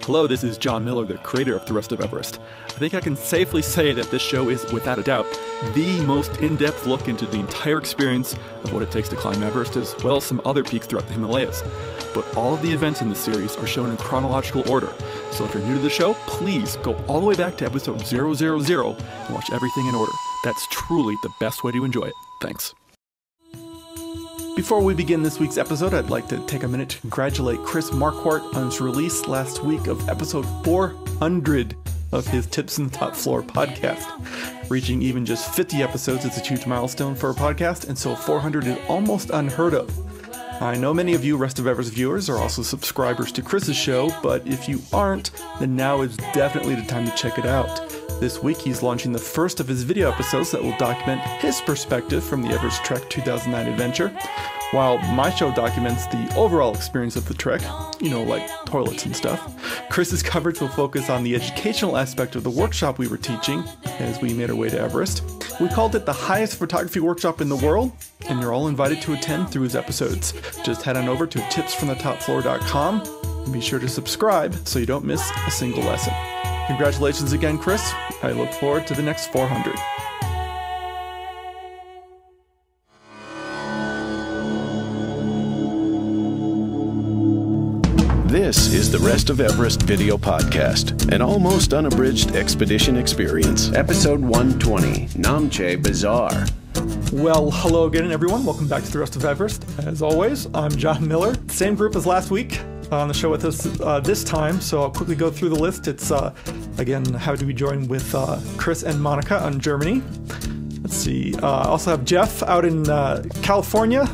Hello, this is John Miller, the creator of The Rest of Everest. I think I can safely say that this show is, without a doubt, the most in-depth look into the entire experience of what it takes to climb Everest, as well as some other peaks throughout the Himalayas. But all of the events in this series are shown in chronological order, so if you're new to the show, please go all the way back to episode 000 and watch everything in order. That's truly the best way to enjoy it. Thanks. Before we begin this week's episode, I'd like to take a minute to congratulate Chris Marquardt on his release last week of episode 400 of his Tips in the Top Floor podcast. Reaching even just 50 episodes is a huge milestone for a podcast, and so 400 is almost unheard of. I know many of you Rest of Everest viewers are also subscribers to Chris's show, but if you aren't, then now is definitely the time to check it out. This week he's launching the first of his video episodes that will document his perspective from the Everest Trek 2009 adventure, while my show documents the overall experience of the trek, you know, like toilets and stuff. Chris's coverage will focus on the educational aspect of the workshop we were teaching as we made our way to Everest. We called it the highest photography workshop in the world, and you're all invited to attend through his episodes. Just head on over to tipsfromthetopfloor.com and be sure to subscribe so you don't miss a single lesson. Congratulations again, Chris. I look forward to the next 400. This is the Rest of Everest video podcast, an almost unabridged expedition experience. Episode 120, Namche Bazaar. Well, hello again, everyone. Welcome back to the Rest of Everest. As always, I'm John Miller. Same group as last week on the show with us this time, so I'll quickly go through the list. It's, again, happy to be joined with Chris and Monica on Germany. Let's see. I also have Jeff out in California,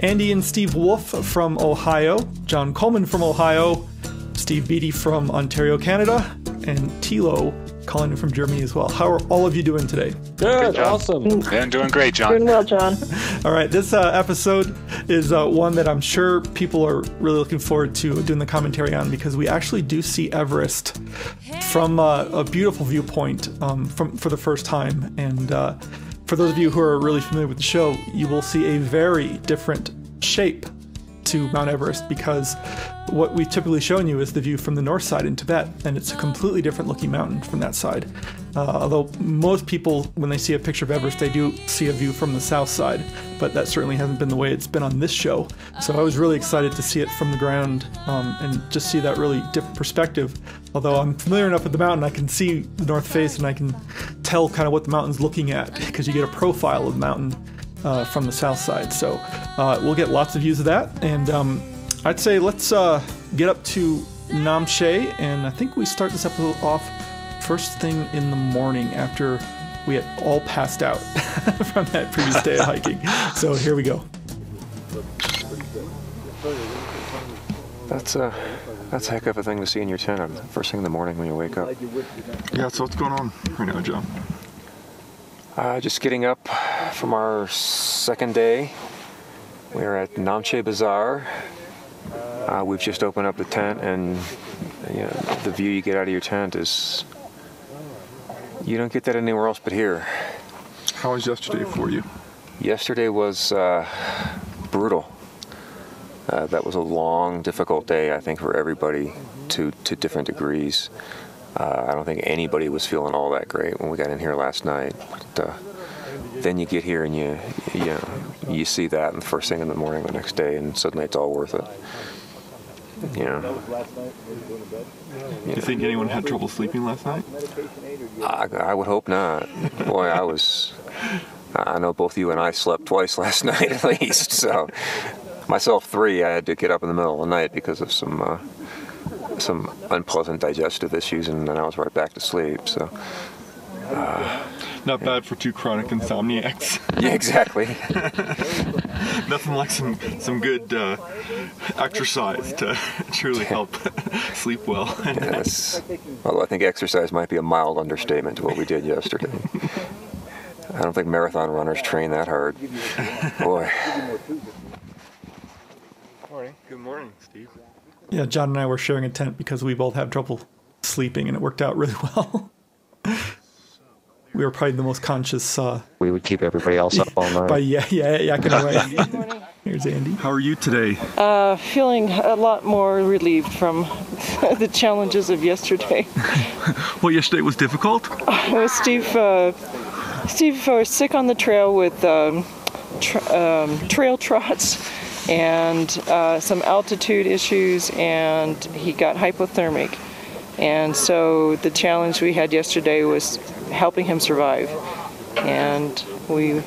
Andy and Steve Wolfe from Ohio, John Coleman from Ohio, Steve Beatty from Ontario, Canada, and Tilo calling in from Germany as well. How are all of you doing today? Good, awesome. Yeah, I'm doing great, John. Doing well, John. All right, this episode is one that I'm sure people are really looking forward to doing the commentary on, because we actually do see Everest from a beautiful viewpoint for the first time. And for those of you who are really familiar with the show, you will see a very different shape to Mount Everest, because what we've typically shown you is the view from the north side in Tibet, and it's a completely different looking mountain from that side. Although most people, when they see a picture of Everest, they do see a view from the south side, but that certainly hasn't been the way it's been on this show. So I was really excited to see it from the ground and just see that really different perspective. Although I'm familiar enough with the mountain, I can see the north face and I can tell kind of what the mountain's looking at, because you get a profile of the mountain from the south side. So we'll get lots of views of that, and I'd say let's get up to Namche, and I think we start this episode off first thing in the morning after we had all passed out from that previous day of hiking. So here we go. That's a heck of a thing to see in your tent first thing in the morning when you wake up. Yeah, so what's going on right now, John? Just getting up from our second day. We're at Namche Bazaar. We've just opened up the tent, and the view you get out of your tent is, you don't get that anywhere else but here. How was yesterday for you? Yesterday was brutal. That was a long, difficult day, I think, for everybody to different degrees. I don't think anybody was feeling all that great when we got in here last night. But then you get here and you see that, and the first thing in the morning the next day, and suddenly it's all worth it. Do you think anyone had trouble sleeping last night? I would hope not. Boy, I know both you and I slept twice last night at least. So myself 3, I had to get up in the middle of the night because of some unpleasant digestive issues, and then I was right back to sleep. So not bad for 2 chronic insomniacs. Yeah, exactly. Nothing like some good exercise to truly help sleep well. Yes. Although I think exercise might be a mild understatement to what we did yesterday. I don't think marathon runners train that hard. Boy. Good morning, Steve. Yeah, John and I were sharing a tent because we both have trouble sleeping, and it worked out really well. We were probably the most conscious. We would keep everybody else up all night. By yakking away. Here's Andy. How are you today? Feeling a lot more relieved from the challenges of yesterday. Well, yesterday was difficult? Well, Steve was sick on the trail with trail trots and some altitude issues, and he got hypothermic. And so the challenge we had yesterday was helping him survive. And we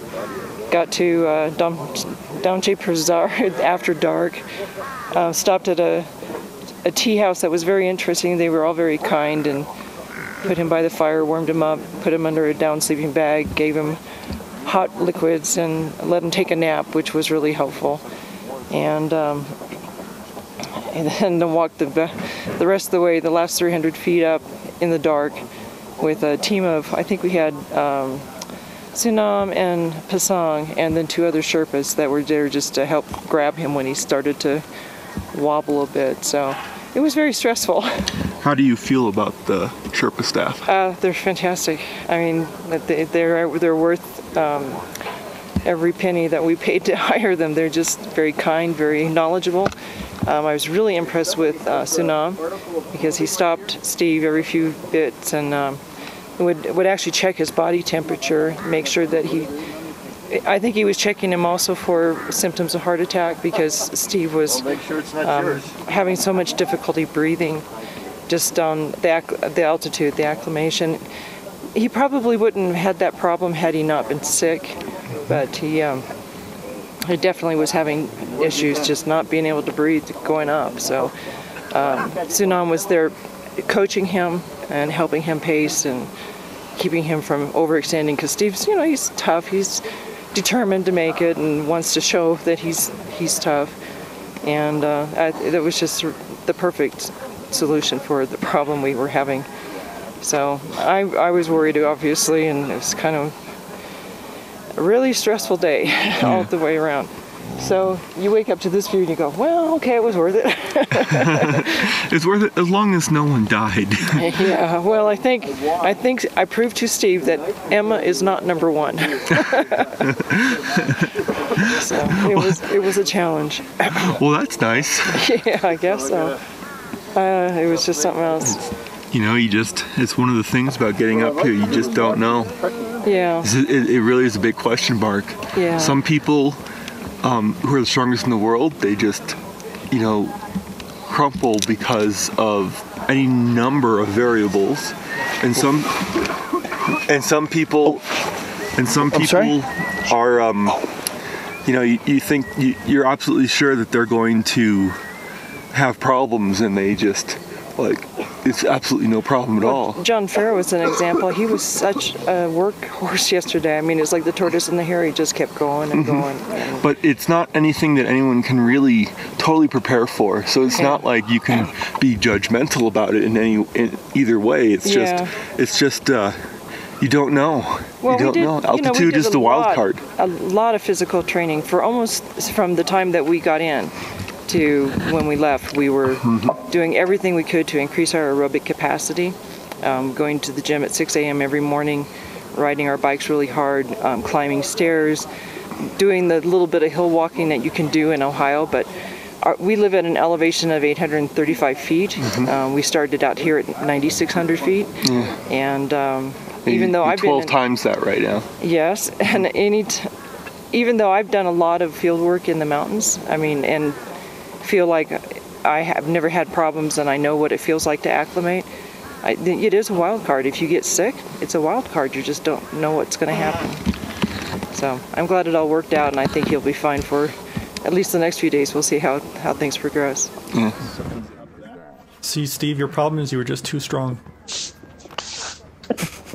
got to Namche Bazaar after dark, stopped at a tea house that was very interesting. They were all very kind and put him by the fire, warmed him up, put him under a down sleeping bag, gave him hot liquids, and let him take a nap, which was really helpful. And then walked the rest of the way, the last 300 feet up in the dark, with a team of, I think we had Sunam and Pasang, and then 2 other Sherpas that were there just to help grab him when he started to wobble a bit. So it was very stressful. How do you feel about the Sherpa staff? They're fantastic. I mean, they're worth every penny that we paid to hire them. They're just very kind, very knowledgeable. I was really impressed with Sunam, because he stopped Steve every few bits and would actually check his body temperature, make sure that I think he was checking him also for symptoms of heart attack, because Steve was having so much difficulty breathing just on the altitude, the acclimation. He probably wouldn't have had that problem had he not been sick, but he definitely was having issues just not being able to breathe going up. So Sunam was there coaching him and helping him pace and keeping him from overextending, because Steve's, he's tough, he's determined to make it and wants to show that he's tough, and that was just the perfect solution for the problem we were having. So I was worried, obviously, and it was kind of a really stressful day all the way around. So you wake up to this view and you go, well, okay, it was worth it. It's worth it as long as no one died. Yeah, well, I think I proved to Steve that Emma is not number 1. So it was a challenge. Well, that's nice. Yeah, I guess so. It was just something else. It's one of the things about getting up here, you just don't know. Yeah. It really is a big question mark. Yeah. Some people who are the strongest in the world, they just, crumple because of any number of variables, and some people are, you think you're absolutely sure that they're going to have problems, and they just it's absolutely no problem at all. John Farrow was an example. He was such a workhorse yesterday. I mean, it's like the tortoise and the hare. He just kept going and going. But it's not anything that anyone can really totally prepare for. So it's not like you can be judgmental about it in either way. It's just you don't know. Well, you don't know. Altitude is the wild card. A lot of physical training from the time that we got in to when we left. We were doing everything we could to increase our aerobic capacity, going to the gym at 6 a.m. every morning, riding our bikes really hard, climbing stairs, doing the little bit of hill walking that you can do in Ohio. But we live at an elevation of 835 feet. We started out here at 9,600 feet. And even though I've been 12 times that right now. Yes, and even though I've done a lot of field work in the mountains, and feel like I have never had problems, and I know what it feels like to acclimate. It is a wild card. If you get sick, it's a wild card. You just don't know what's going to happen. So I'm glad it all worked out, and I think he'll be fine for at least the next few days. We'll see how things progress. See, Steve, your problem is you were just too strong.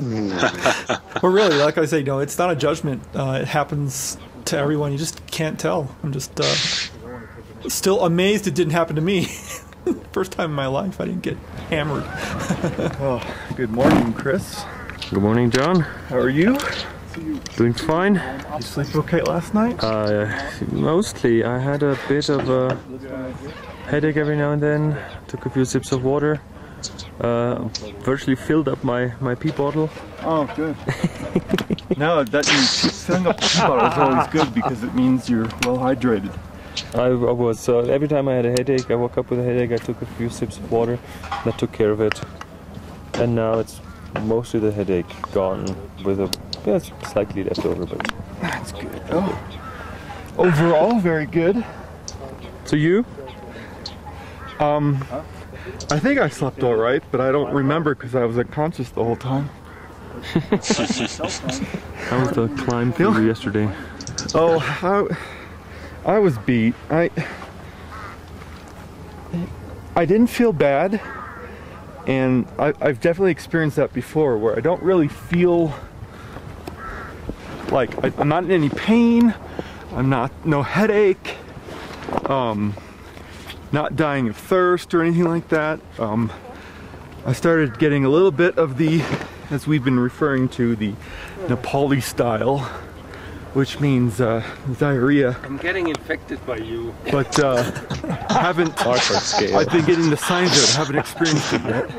Well, really, like I say, it's not a judgment. It happens to everyone. You just can't tell. I'm just still amazed it didn't happen to me. First time in my life I didn't get hammered. Good morning, Chris. Good morning, John. How are you? Doing fine. You sleep okay last night? Mostly. I had a bit of a headache every now and then. Took a few sips of water. Virtually filled up my pee bottle. Oh, good. No, that means filling up the pee bottle is always good because it means you're well hydrated. I was, every time I had a headache, I woke up with a headache, I took a few sips of water, that took care of it. And now it's mostly the headache gone with a, yeah, it's slightly left over, but... That's good. Oh. Overall, very good. So you? I think I slept all right, but I don't remember because I was unconscious the whole time. How was the climb for you yesterday? Oh, I was beat. I didn't feel bad, and I've definitely experienced that before, where I don't really feel like I'm not in any pain. I'm no headache. Not dying of thirst or anything like that. I started getting a little bit of the, as we've been referring to, the Nepali style, which means diarrhea. I'm getting infected by you. But haven't. I've been getting the signs of it. Haven't experienced it yet.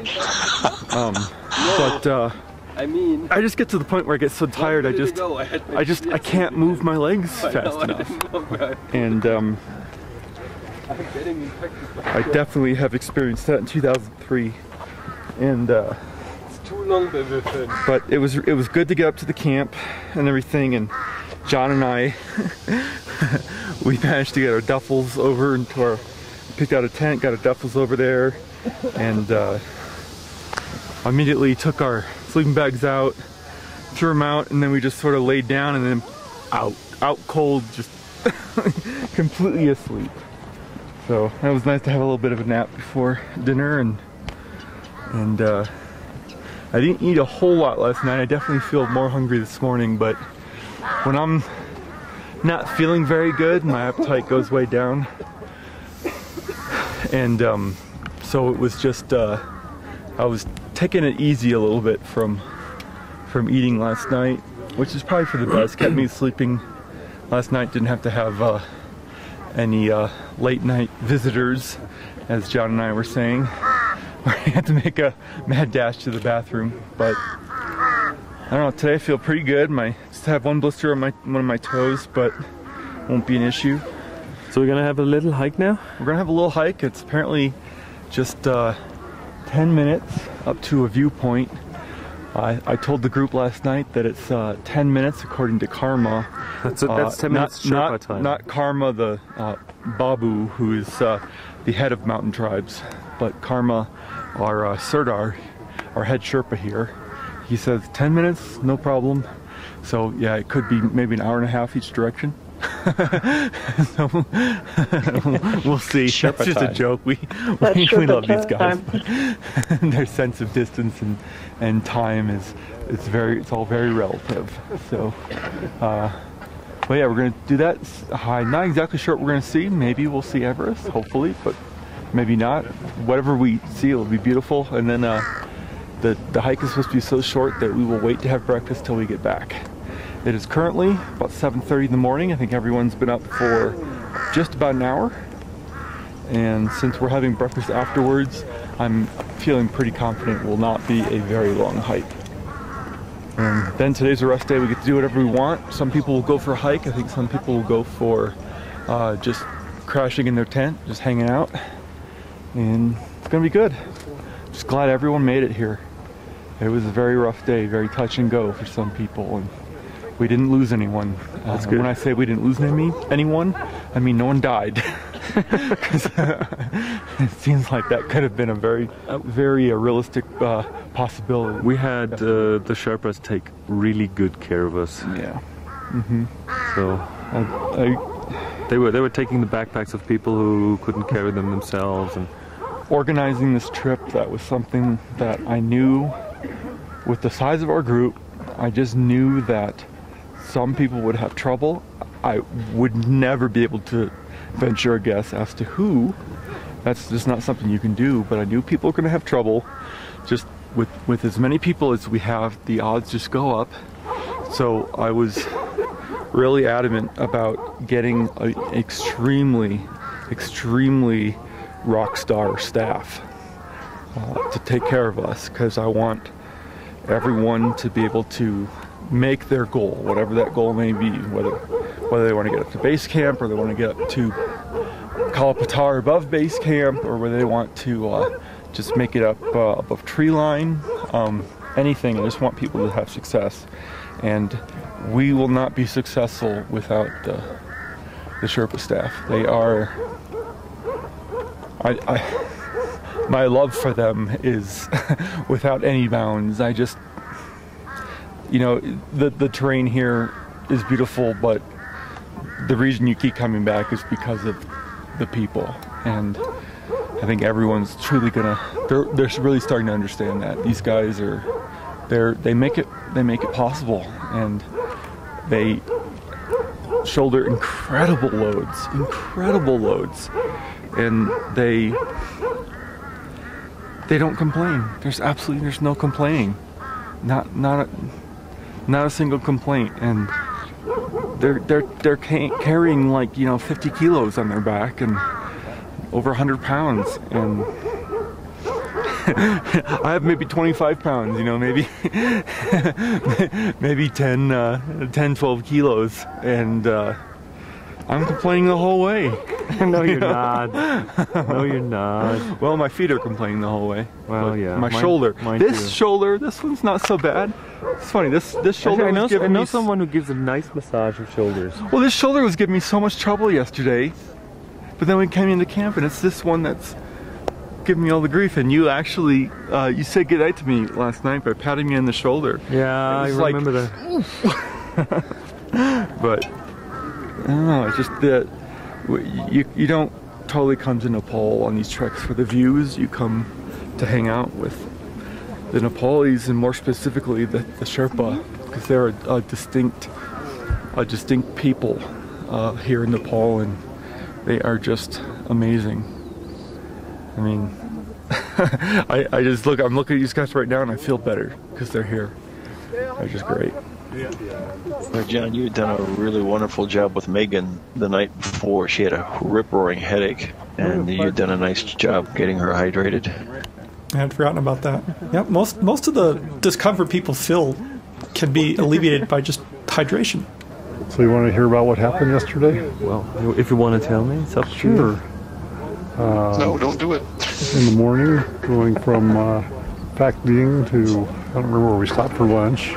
I mean, I just get to the point where I get so tired. I can't move my legs fast enough. And I'm getting infected by I definitely have experienced that in 2003. And it's too long, baby. but it was good to get up to the camp and everything. And John and I, we managed to get our duffels over into our, picked out a tent, got our duffels over there, and immediately took our sleeping bags out, threw them out, and then we just sort of laid down and then out cold, just completely asleep. So that was nice to have a little bit of a nap before dinner, and I didn't eat a whole lot last night. I definitely feel more hungry this morning, but when I'm not feeling very good, my appetite goes way down. And so it was just, I was taking it easy a little bit from eating last night, which is probably for the best. Kept me sleeping last night, didn't have to have any late night visitors, as John and I were saying. I had to make a mad dash to the bathroom, but I don't know, today I feel pretty good. Just have one blister on one of my toes, but won't be an issue. So we're gonna have a little hike now? We're gonna have a little hike. It's apparently just 10 minutes up to a viewpoint. I told the group last night that it's 10 minutes according to Karma. That's 10 minutes Sherpa time. Not Karma, the Babu, who is the head of mountain tribes, but Karma, our Serdar, our head Sherpa here. He says 10 minutes, no problem. So yeah, it could be maybe an hour and a half each direction. So, we'll see. Sherpa That's just time. A joke. We love these guys. Their sense of distance and time it's all very relative. So but yeah, we're gonna do that. I'm not exactly sure what we're gonna see. Maybe we'll see Everest, hopefully, but maybe not. Whatever we see, it'll be beautiful. And then the hike is supposed to be so short that we will wait to have breakfast till we get back. It is currently about 7:30 in the morning. I think everyone's been up for just about an hour. And since we're having breakfast afterwards, I'm feeling pretty confident it will not be a very long hike. And then today's a rest day. We get to do whatever we want. Some people will go for a hike. I think some people will go for just crashing in their tent, just hanging out. And it's gonna be good. Just glad everyone made it here. It was a very rough day, very touch and go for some people. And we didn't lose anyone. That's good. When I say we didn't lose anyone, I mean no one died. It seems like that could have been a very realistic possibility. We had the Sherpas take really good care of us. Yeah. Mm-hmm. So they were taking the backpacks of people who couldn't carry them themselves, and organizing this trip, that was something that I knew with the size of our group. I just knew that some people would have trouble. I would never be able to venture a guess as to who. That's just not something you can do, but I knew people were going to have trouble. Just with as many people as we have, the odds just go up. So I was really adamant about getting an extremely rock star staff to take care of us, because I want everyone to be able to make their goal, whatever that goal may be, whether they want to get up to base camp or they want to get up to Kalapatar above base camp, or whether they want to just make it up above tree line. Anything. I just want people to have success, and we will not be successful without the Sherpa staff. They are. My love for them is without any bounds. I just, the terrain here is beautiful, but the reason you keep coming back is because of the people, and I think everyone's truly they're really starting to understand that. These guys they make it possible, and they shoulder incredible loads, and they don't complain. There's no complaining, not a single complaint, and they're carrying like 50 kilos on their back and over 100 pounds, and I have maybe 25 pounds, maybe 10, 12 kilos, and I'm complaining the whole way. No, you're not. No, you're not. Well, my feet are complaining the whole way. Well, yeah. My shoulder. This shoulder, this one's not so bad. It's funny, this shoulder Actually, I know someone who gives a nice massage of shoulders. Well, this shoulder was giving me so much trouble yesterday, but then we came into camp and it's this one that's giving me all the grief. And you actually, you said goodnight to me last night by patting me on the shoulder. Yeah, I remember that. But I don't know, it's just that you don't totally come to Nepal on these treks for the views. You come to hang out with the Nepalis, and more specifically the Sherpa, because they're a distinct people here in Nepal, and they are just amazing. I mean, I'm looking at these guys right now and I feel better because they're here. They're just great. Well, John, you had done a really wonderful job with Megan the night before. She had a rip-roaring headache, and you'd done a nice job getting her hydrated. I had forgotten about that. Yep, most of the discomfort people feel can be alleviated by just hydration. So you want to hear about what happened yesterday? Well, if you want to tell me, it's up to you. No, don't do it. In the morning, going from fact meeting to, I don't remember where we stopped for lunch.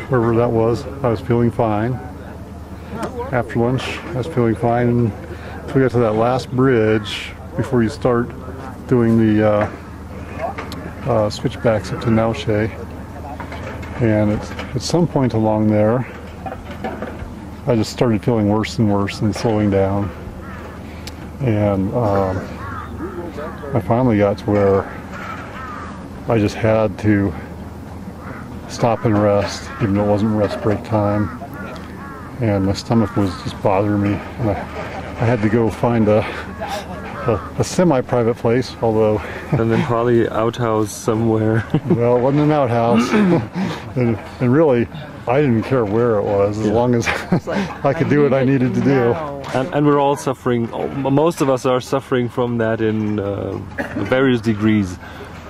Wherever that was, I was feeling fine. After lunch, I was feeling fine until we got to that last bridge before you start doing the switchbacks up to Namche. And at some point along there, I just started feeling worse and worse and slowing down. And I finally got to where I just had to stop and rest, even though it wasn't rest break time. And my stomach was just bothering me. And I had to go find a semi-private place, although... And then probably outhouse somewhere. Well, it wasn't an outhouse. and really, I didn't care where it was, as long as I could do what I needed to do. And we're all suffering, most of us are suffering from that in various degrees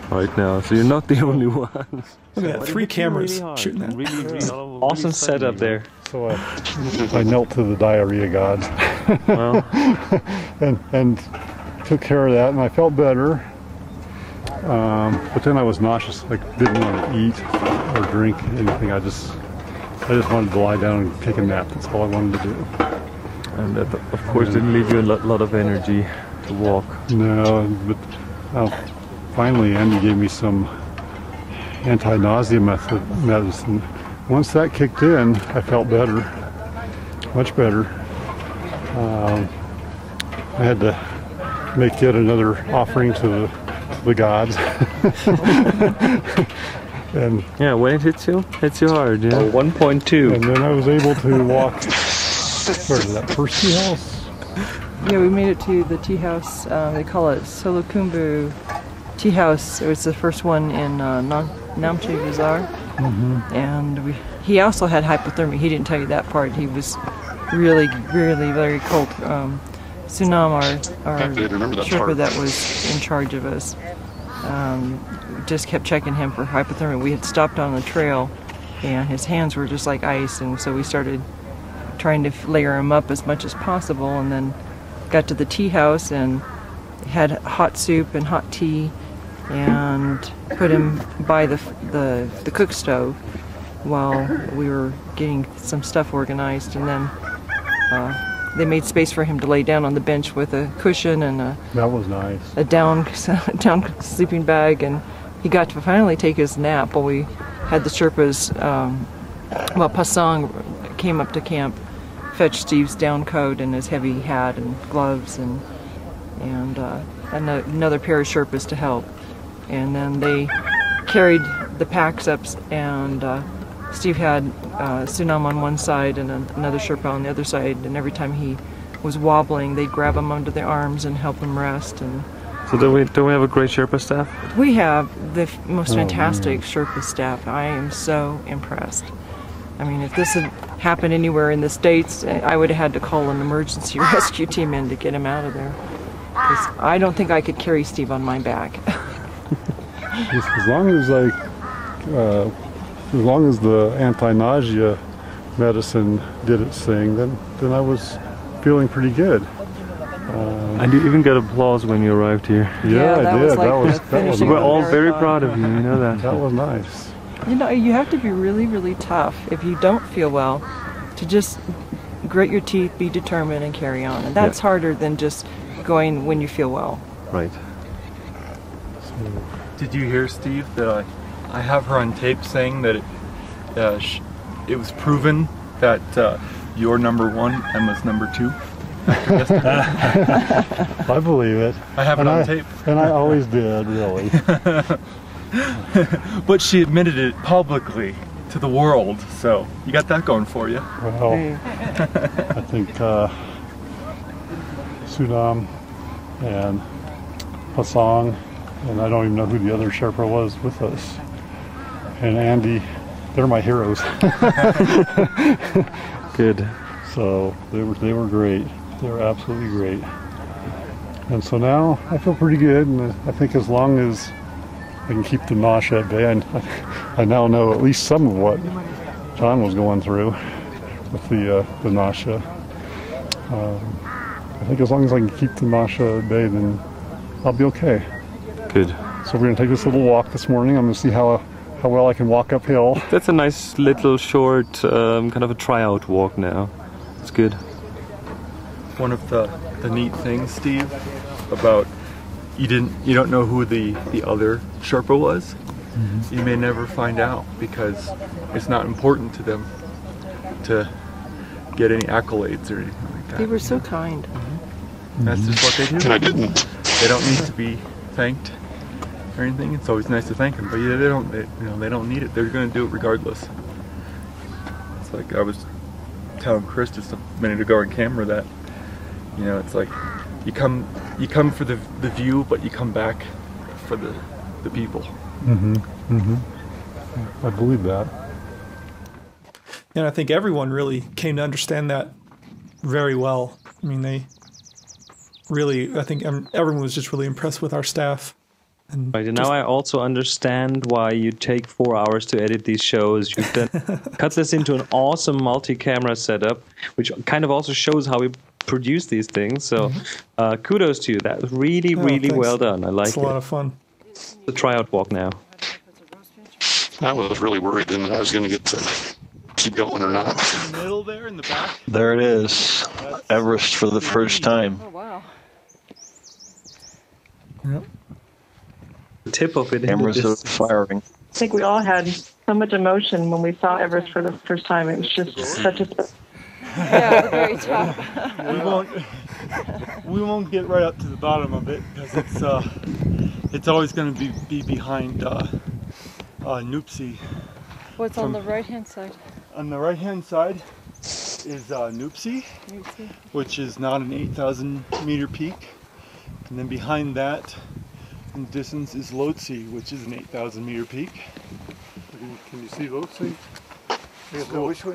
right now, so you're not the only ones. Look at that, 3 cameras shooting that. Really awesome setup there. So I knelt to the diarrhea gods. Well. and took care of that, and I felt better. But then I was nauseous. I didn't want to eat or drink anything. I just wanted to lie down and take a nap. That's all I wanted to do. And that, of course, didn't leave you a lot of energy to walk. No, but finally Andy gave me some anti-nausea medicine. Once that kicked in, I felt better, much better. I had to make yet another offering to the gods. And yeah, when it hits you hard. Yeah. 1.2. And then I was able to walk. Where is that first tea house? Yeah, we made it to the tea house. They call it Solokumbu Tea House. It was the first one in Namche Bazaar. And he also had hypothermia. He didn't tell you that part. He was really, really very cold. Sunam, our Sherpa that was in charge of us, just kept checking him for hypothermia. We had stopped on the trail, and his hands were just like ice, and so we started trying to layer him up as much as possible, and then got to the tea house and had hot soup and hot tea, and put him by the cook stove while we were getting some stuff organized, and then they made space for him to lay down on the bench with a cushion and that was nice. A down sleeping bag, and he got to finally take his nap while we had the Sherpas. Pasang came up to camp, fetched Steve's down coat and his heavy hat and gloves, and another pair of Sherpas to help, and then they carried the packs up, and Steve had Sunam on one side and another Sherpa on the other side, and every time he was wobbling, they'd grab him under their arms and help him rest. And so do we have a great Sherpa staff? We have the most fantastic Sherpa staff. I am so impressed. I mean, if this had happened anywhere in the States, I would have had to call an emergency rescue team in to get him out of there. 'Cause I don't think I could carry Steve on my back. As long as as long as the anti-nausea medicine did its thing, then I was feeling pretty good. And you even got applause when you arrived here. Yeah, I did. That was we're all very proud of you. You know that. That was nice. You know, you have to be really, really tough if you don't feel well to just grit your teeth, be determined, and carry on. And that's harder than just going when you feel well. Right. Did you hear, Steve, that I have her on tape saying that it was proven that you're number 1, Emma's number 2? I believe it. I have it on tape. And I always did, really. But she admitted it publicly to the world, so you got that going for you. Well, I think Sunam and Pasang, and I don't even know who the other Sherpa was with us, and Andy, they're my heroes. Good. So they were great. They were absolutely great. And so now I feel pretty good, and I think as long as I can keep the nausea at bay, and I now know at least some of what John was going through with the nausea. I think as long as I can keep the nausea at bay, then I'll be okay. Good. So we're going to take this little walk this morning. I'm going to see how well I can walk uphill. That's a nice little short kind of a tryout walk now. It's good. One of the neat things, Steve, about you don't know who the other Sherpa was. Mm-hmm. You may never find out because it's not important to them to get any accolades or anything like that. They were so kind. Mm-hmm. That's just what they do. They don't need to be thanked or anything. It's always nice to thank them, but they don't need it. They're going to do it regardless. It's like I was telling Chris just a minute ago on camera that it's like you come for the view, but you come back for the people. Mm-hmm. Mm-hmm. I believe that. And I think everyone really came to understand that very well. I mean, I think everyone was just really impressed with our staff. And right, and now I also understand why you take 4 hours to edit these shows. You've done cut this into an awesome multi-camera setup, which kind of also shows how we produce these things. So kudos to you. That was really, really well done. I like it. It's a lot of fun. The tryout walk now. I was really worried that I was going to get to keep going or not. In the middle there, in the back. There it is. Everest for the first time. Oh, wow. Yep. The tip of it. Cameras are firing. I think we all had so much emotion when we saw Everest for the first time. It was just such a... Yeah, very tough. we won't get right up to the bottom of it because it's always going to be behind Noopsie. What's on the right-hand side? On the right-hand side is Noopsie, which is not an 8,000 meter peak, and then behind that in the distance is Lhotse, which is an 8,000 meter peak. Can you see Lhotse?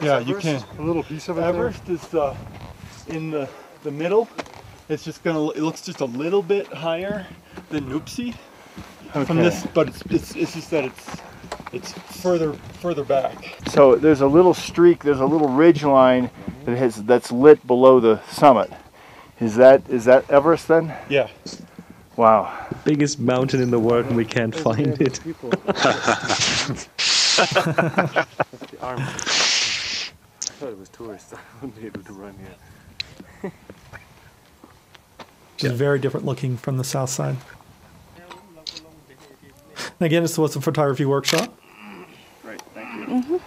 Yeah, you can. A little piece of it. Everest is in the middle. It's just it looks just a little bit higher than Noopsie from this, but it's just that it's further back. So there's a little streak, there's a little ridge line that's lit below the summit, Is that Everest then? Yeah. Wow. Biggest mountain in the world and we can't find it. The arm. I thought it was tourists. I wouldn't be able to run here. Which is very different looking from the south side. And again, this was a photography workshop. Great, thank you.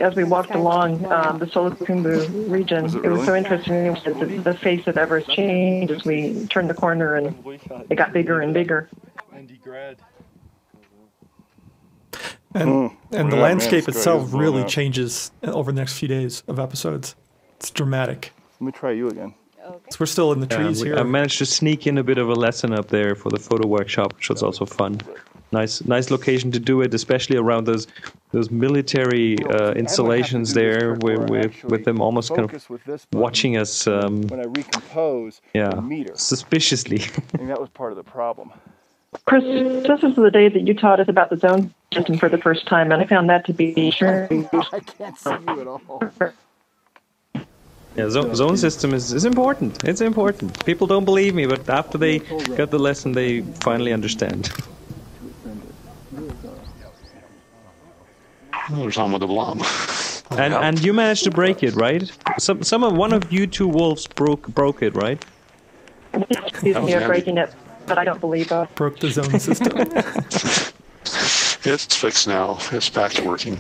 As we walked along the Solukhumbu region, it was so interesting. The face of Everest changed as we turned the corner, and it got bigger and bigger. And the landscape itself really changes over the next few days of episodes. It's dramatic. Let me try you again. So we're still in the trees here. I managed to sneak in a bit of a lesson up there for the photo workshop, which was also fun. Nice location to do it, especially around those military installations there, with them almost kind of watching us. When I recompose, yeah, suspiciously. I think that was part of the problem. Chris, this is the day that you taught us about the zone system for the first time, and I found that to be sure. I can't see you at all. Yeah, zone system is important. It's important. People don't believe me, but after they got the lesson, they finally understand. There's on with the blom. And you managed to break it, right? One of you two wolves broke it, right? Excuse me for breaking it, but I don't believe us. Broke the zone system. It's fixed now. It's back to working.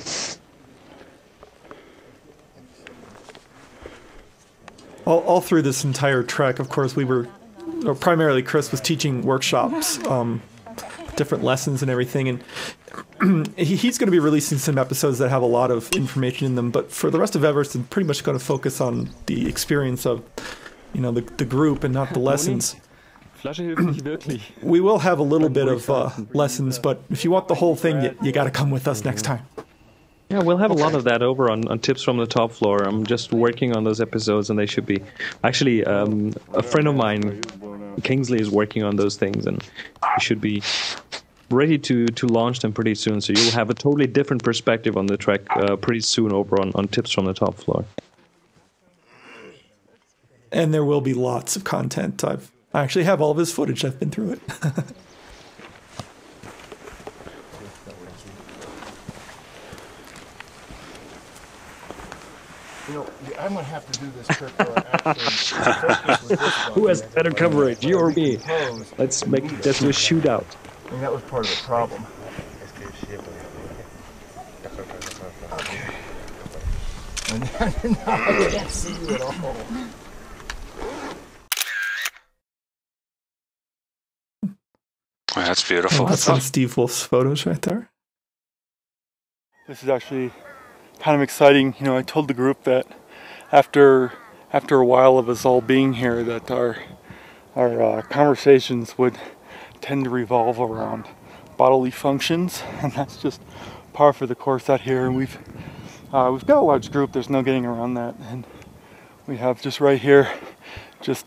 All through this entire trek, of course, primarily Chris was teaching workshops, different lessons and everything, and he's going to be releasing some episodes that have a lot of information in them, but for the rest of Everest, I'm pretty much going to focus on the experience of, the group and not the lessons. We will have a little bit of lessons, but if you want the whole thing, you got to come with us next time. Yeah, we'll have a lot of that over on Tips from the Top Floor. I'm just working on those episodes, and they should be... Actually, a friend of mine, Kingsley, is working on those things, and he should be ready to launch them pretty soon. So you'll have a totally different perspective on the trek pretty soon over on Tips from the Top Floor. And there will be lots of content. I actually have all of his footage. I've been through it. I might have to do this trip where I actually Who has better coverage, you or me? Let's do a shootout. I think that was part of the problem. Okay. And now I can't see you at all. That's beautiful. That's some Steve Wolfe's photos right there. This is actually kind of exciting. I told the group that after a while of us all being here, that our conversations would tend to revolve around bodily functions, and that's just par for the course out here. And we've got a large group. There's no getting around that, and we have just right here, let's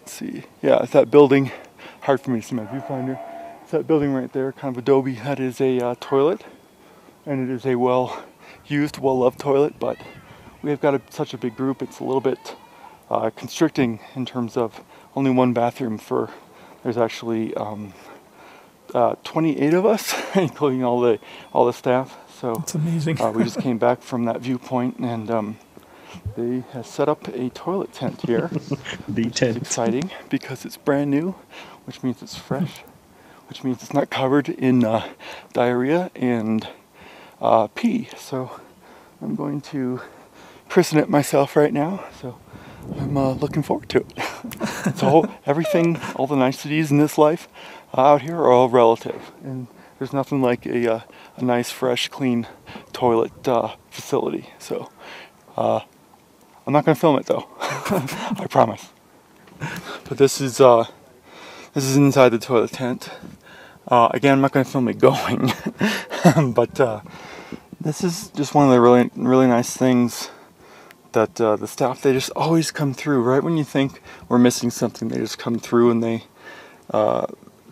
see, yeah, it's that building. Hard for me to see my viewfinder. It's that building right there, kind of adobe. That is a toilet, and it is a well-used, well-loved toilet, but we've got such a big group, it's a little bit constricting in terms of only one bathroom there's actually 28 of us, including all the staff. So that's amazing. We just came back from that viewpoint, and they have set up a toilet tent here. The tent. It's exciting because it's brand new, which means it's fresh, which means it's not covered in diarrhea and pee. So I'm going to christen it myself right now. So I'm looking forward to it. So everything, all the niceties in this life out here are all relative, and there's nothing like a nice, fresh, clean toilet facility. So I'm not going to film it though. I promise. But this is inside the toilet tent. Again, I'm not going to film it going, but this is just one of the really nice things that the staff, they just always come through right when you think we're missing something. They just come through, and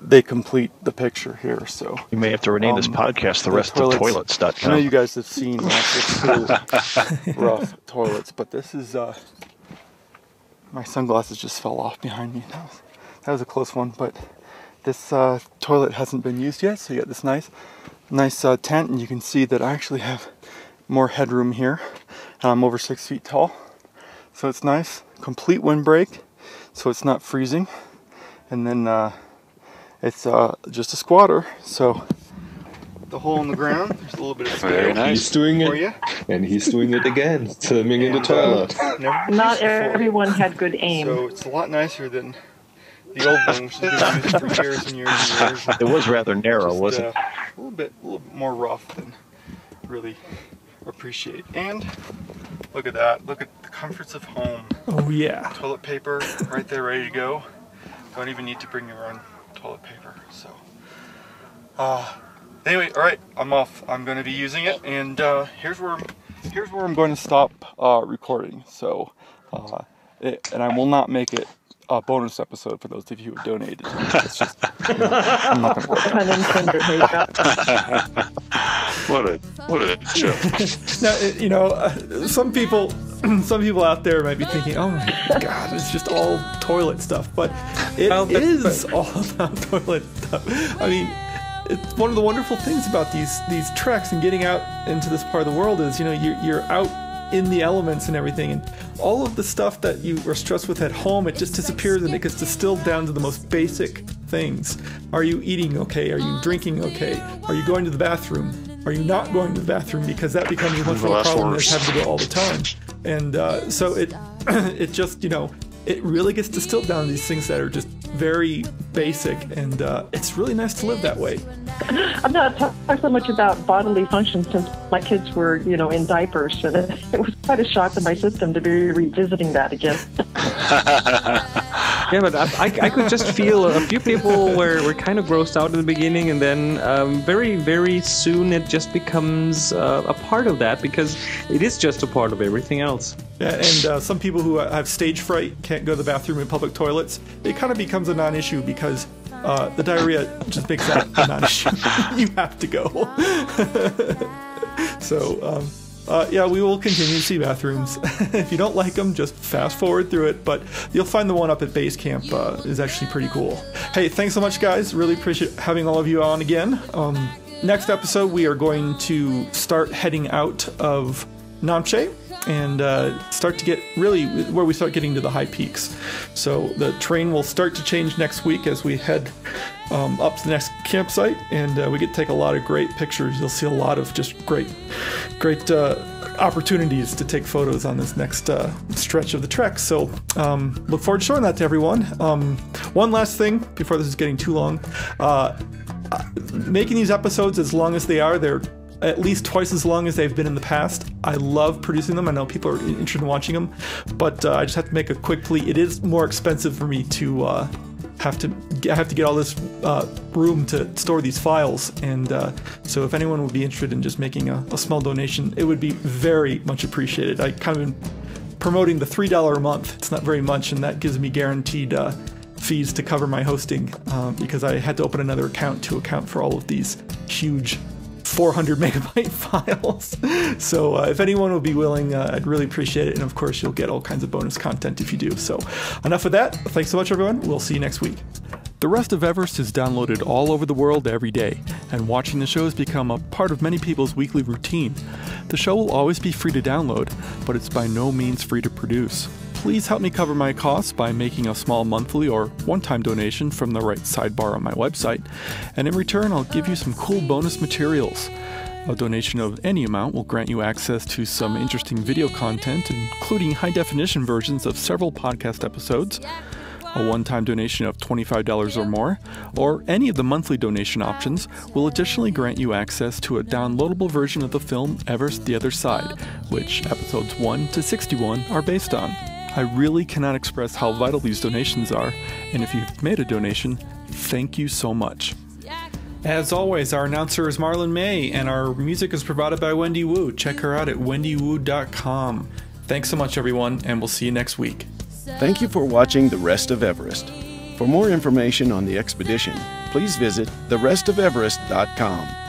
they complete the picture here. So you may have to rename this podcast "The Rest of Toilets.com." I know you guys have seen lots of rough toilets, but this is my sunglasses just fell off behind me. That was a close one, but this toilet hasn't been used yet, so you got this nice tent, and you can see that I actually have more headroom here. I'm over 6 feet tall, so it's nice. Complete windbreak, so it's not freezing. And then it's just a squatter, so the hole in the ground, there's a little bit of space. Very nice. He's doing for it, you. and he's doing it again, swimming in the toilet. Not everyone had good aim. So it's a lot nicer than the old one, which has been used for years and years and years. It was rather narrow, wasn't it? A little bit more rough than really appreciate. And look at that. Look at the comforts of home. Oh yeah. Toilet paper right there, ready to go. Don't even need to bring your own toilet paper. So, anyway, all right, I'm off. I'm going to be using it, and here's where I'm going to stop recording. So, and I will not make it a bonus episode for those of you who donated. It's just, I'm not going to work What a joke. Now, some people out there might be thinking, "Oh my God, it's just all toilet stuff," but it is all about toilet stuff. I mean, it's one of the wonderful things about these treks and getting out into this part of the world is, you're out in the elements and everything, and all of the stuff that you were stressed with at home, it just disappears and it gets distilled down to the most basic things. Are you eating okay? Are you drinking okay? Are you going to the bathroom? Are you not going to the bathroom? Because that becomes a much more problem than having to go all the time. And so it just, it really gets distilled down to these things that are just very basic, and it's really nice to live that way. I'm not talking so much about bodily function since my kids were, in diapers, and it was quite a shock to my system to be revisiting that again. Yeah, but I could just feel a few people were kind of grossed out in the beginning, and then very, very soon it just becomes a part of that, because it is just a part of everything else. Yeah, and some people who have stage fright can't go to the bathroom in public toilets. It kind of becomes a non-issue because the diarrhea just makes that a non-issue. You have to go. So, yeah, we will continue to see bathrooms. If you don't like them, just fast forward through it, but you'll find the one up at base camp is actually pretty cool. Hey, thanks so much, guys. Really appreciate having all of you on again. Next episode, we are going to start heading out of Namche and start to get really where we start getting to the high peaks. So the terrain will start to change next week as we head up to the next campsite, and we get to take a lot of great pictures. You'll see a lot of just great opportunities to take photos on this next stretch of the trek. So look forward to showing that to everyone. One last thing before this is getting too long. Making these episodes as long as they are, they're at least twice as long as they've been in the past. I love producing them. I know people are interested in watching them, but I just have to make a quick plea. It is more expensive for me to have to get all this room to store these files, and so if anyone would be interested in just making a small donation, it would be very much appreciated. I kind of been promoting the $3 a month. It's not very much, and that gives me guaranteed fees to cover my hosting, because I had to open another account to account for all of these huge 400 megabyte files. So if anyone would be willing, I'd really appreciate it. And of course, you'll get all kinds of bonus content if you do. So enough of that. Thanks so much, everyone. We'll see you next week. The Rest of Everest is downloaded all over the world every day, and watching the show has become a part of many people's weekly routine. The show will always be free to download, but it's by no means free to produce. Please help me cover my costs by making a small monthly or one-time donation from the right sidebar on my website, and in return I'll give you some cool bonus materials. A donation of any amount will grant you access to some interesting video content, including high-definition versions of several podcast episodes, a one-time donation of $25 or more, or any of the monthly donation options will additionally grant you access to a downloadable version of the film Everest the Other Side, which episodes 1 to 61 are based on. I really cannot express how vital these donations are, and if you've made a donation, thank you so much. As always, our announcer is Marlon May, and our music is provided by Wendy Wu. Check her out at wendywu.com. Thanks so much, everyone, and we'll see you next week. Thank you for watching The Rest of Everest. For more information on the expedition, please visit therestofeverest.com.